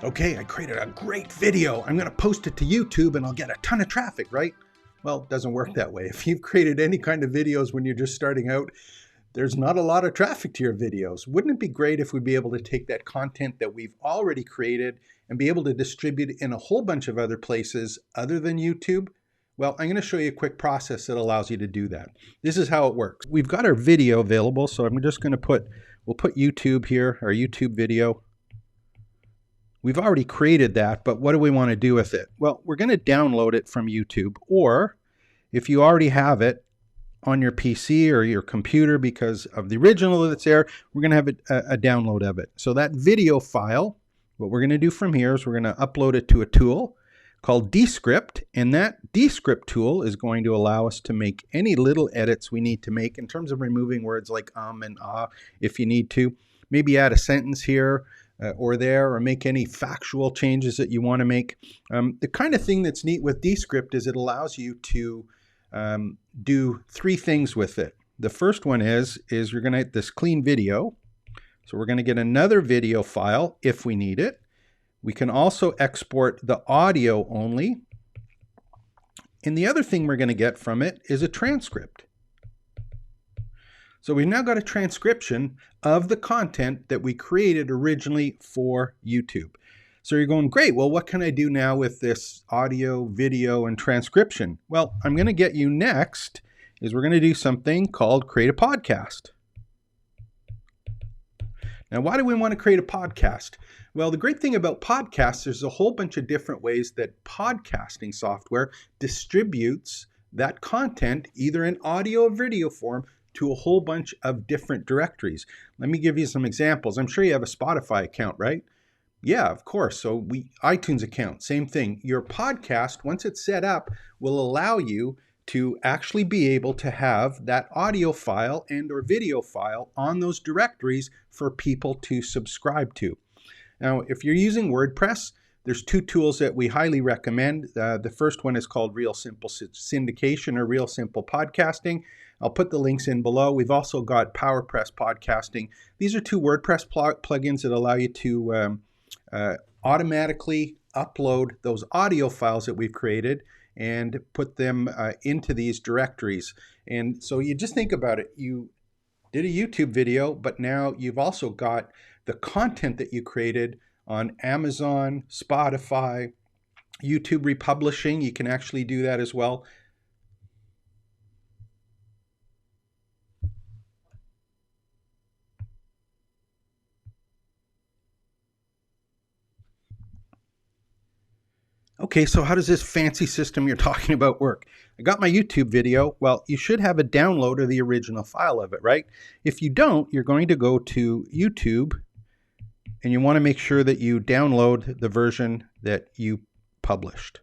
Okay, I created a great video. I'm going to post it to YouTube and I'll get a ton of traffic, right? Well, it doesn't work that way. If you've created any kind of videos when you're just starting out, there's not a lot of traffic to your videos. Wouldn't it be great if we'd be able to take that content that we've already created and be able to distribute it in a whole bunch of other places other than YouTube? Well, I'm going to show you a quick process that allows you to do that. This is how it works. We've got our video available, so I'm just going to we'll put YouTube here, our YouTube video. We've already created that, but what do we want to do with it? Well, we're going to download it from YouTube, or if you already have it on your PC or your computer because of the original that's there, we're going to have a download of it. So that video file, what we're going to do from here is we're going to upload it to a tool called Descript, and that Descript tool is going to allow us to make any little edits we need to make in terms of removing words like and ah if you need to. Maybe add a sentence here or there, or make any factual changes that you want to make. The kind of thing that's neat with Descript is it allows you to do three things with it. The first one is you're going to get this clean video. So we're going to get another video file if we need it. We can also export the audio only. And the other thing we're going to get from it is a transcript. So we've now got a transcription of the content that we created originally for YouTube. So you're going, great, well, what can I do now with this audio, video, and transcription? Well, I'm going to get you next is we're going to do something called create a podcast. Now, why do we want to create a podcast? Well, the great thing about podcasts, there's a whole bunch of different ways that podcasting software distributes that content, either in audio or video form, to a whole bunch of different directories. Let me give you some examples. I'm sure you have a Spotify account, right? Yeah, of course. So iTunes account, same thing. Your podcast, once it's set up, will allow you to actually be able to have that audio file and or video file on those directories for people to subscribe to. Now, if you're using WordPress, there's two tools that we highly recommend. The first one is called Real Simple Syndication or Real Simple Podcasting. I'll put the links in below. We've also got PowerPress Podcasting. These are two WordPress plugins that allow you to automatically upload those audio files that we've created and put them into these directories. And so you just think about it. You did a YouTube video, but now you've also got the content that you created on Amazon, Spotify, YouTube republishing. You can actually do that as well. Okay, so how does this fancy system you're talking about work? I got my YouTube video. Well, you should have a download of the original file of it, right? If you don't, you're going to go to YouTube and you want to make sure that you download the version that you published.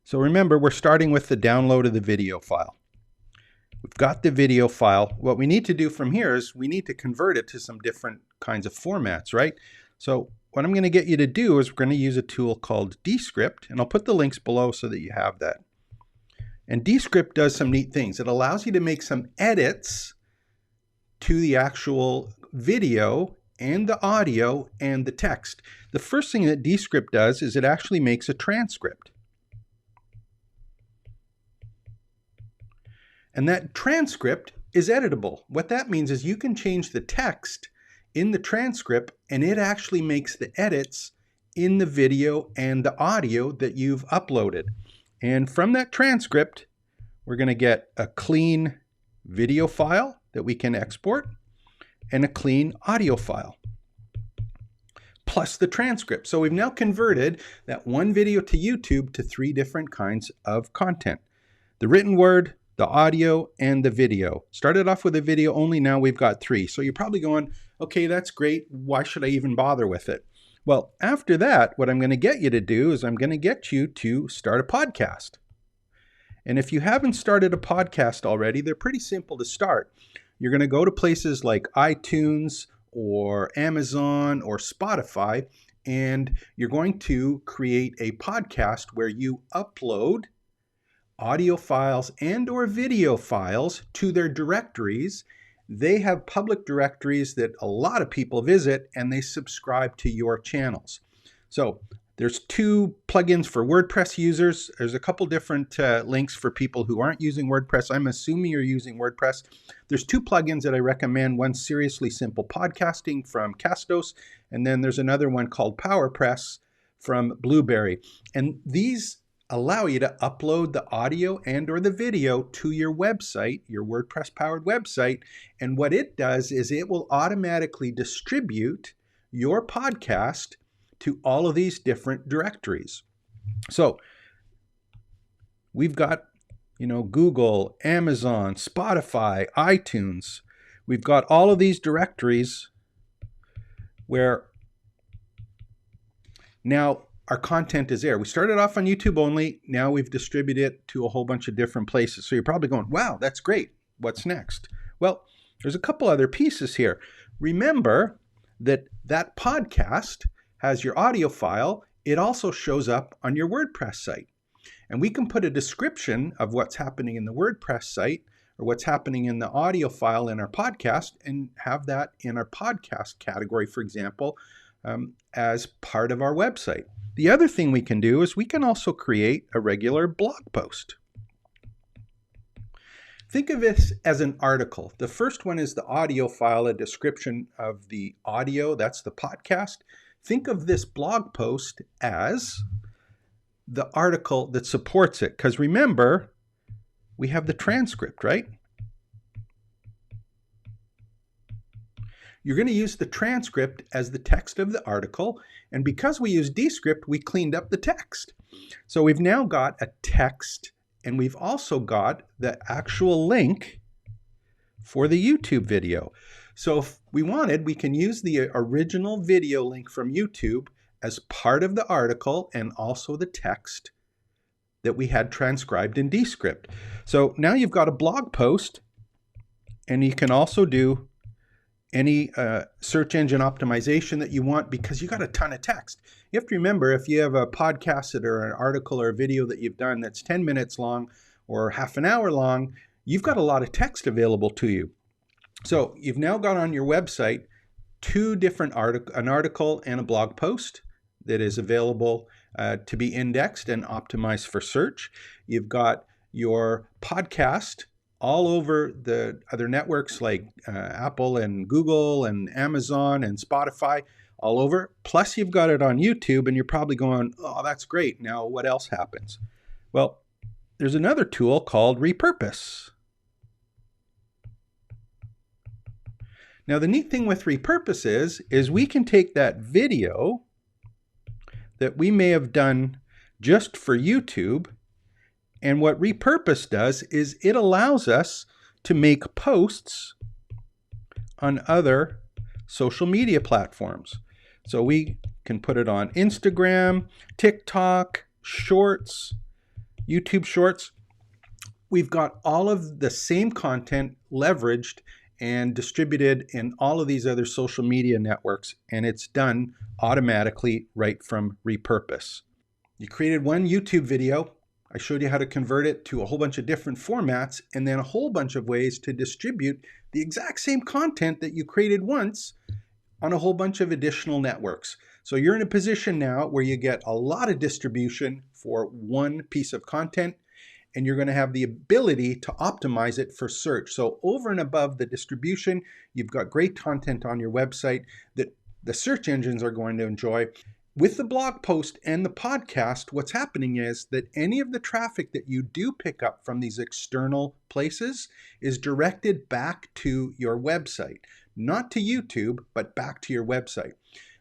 So remember, we're starting with the download of the video file. We've got the video file. What we need to do from here is we need to convert it to some different kinds of formats, right? So what I'm going to get you to do is we're going to use a tool called Descript, and I'll put the links below so that you have that. And Descript does some neat things. It allows you to make some edits to the actual video and the audio and the text. The first thing that Descript does is it actually makes a transcript. And that transcript is editable. What that means is you can change the text in the transcript and it actually makes the edits in the video and the audio that you've uploaded. And from that transcript, we're going to get a clean video file that we can export and a clean audio file, plus the transcript. So we've now converted that one video to YouTube to three different kinds of content: the written word, the audio, and the video. Started off with a video only, now we've got three. So you're probably going, okay, that's great. Why should I even bother with it? Well, after that, what I'm going to get you to do is I'm going to get you to start a podcast. And if you haven't started a podcast already, they're pretty simple to start. You're going to go to places like iTunes or Amazon or Spotify, and you're going to create a podcast where you upload audio files and or video files to their directories. They have public directories that a lot of people visit, and they subscribe to your channels. So there's 2 plugins for WordPress users. There's a couple different links for people who aren't using WordPress. I'm assuming you're using WordPress. There's 2 plugins that I recommend. One's Seriously Simple Podcasting from Castos, and then there's another one called PowerPress from Blueberry. And these allow you to upload the audio and or the video to your website, your WordPress powered website. And what it does is it will automatically distribute your podcast to all of these different directories. So we've got, Google, Amazon, Spotify, iTunes. We've got all of these directories where now our content is there. We started off on YouTube only. Now we've distributed it to a whole bunch of different places. So you're probably going, wow, that's great. What's next? Well, there's a couple other pieces here. Remember that podcast has your audio file. It also shows up on your WordPress site. And we can put a description of what's happening in the WordPress site or what's happening in the audio file in our podcast and have that in our podcast category, for example, as part of our website. The other thing we can do is we can also create a regular blog post. Think of this as an article. The first one is the audio file, a description of the audio. That's the podcast. Think of this blog post as the article that supports it. Because remember, we have the transcript, right? You're going to use the transcript as the text of the article. And because we use Descript, we cleaned up the text. So we've now got a text, and we've also got the actual link for the YouTube video. So if we wanted, we can use the original video link from YouTube as part of the article and also the text that we had transcribed in Descript. So now you've got a blog post, and you can also do any search engine optimization that you want because you got a ton of text. You have to remember, if you have a podcast or an article or a video that you've done that's 10 minutes long or half an hour long, you've got a lot of text available to you. So you've now got on your website 2 different an article and a blog post that is available to be indexed and optimized for search. You've got your podcast all over the other networks like Apple and Google and Amazon and Spotify, all over. Plus you've got it on YouTube, and you're probably going, oh, that's great. Now what else happens? Well, there's another tool called Repurpose. Now the neat thing with Repurpose is we can take that video that we may have done just for YouTube, and what Repurpose does is it allows us to make posts on other social media platforms. So we can put it on Instagram, TikTok, Shorts, YouTube Shorts. We've got all of the same content leveraged and distributed in all of these other social media networks, and it's done automatically right from Repurpose. You created one YouTube video. I showed you how to convert it to a whole bunch of different formats and then a whole bunch of ways to distribute the exact same content that you created once on a whole bunch of additional networks. So you're in a position now where you get a lot of distribution for one piece of content, and you're going to have the ability to optimize it for search. So over and above the distribution, you've got great content on your website that the search engines are going to enjoy. With the blog post and the podcast, what's happening is that any of the traffic that you do pick up from these external places is directed back to your website, not to YouTube, but back to your website.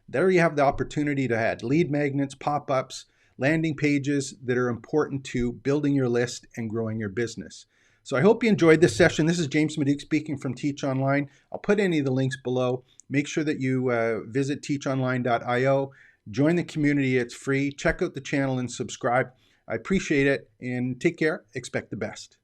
There you have the opportunity to add lead magnets, pop-ups, landing pages that are important to building your list and growing your business. So I hope you enjoyed this session. This is James Maduke speaking from Teach Online. I'll put any of the links below. Make sure that you visit teachonline.io. Join the community. It's free. Check out the channel and subscribe. I appreciate it, and take care. Expect the best.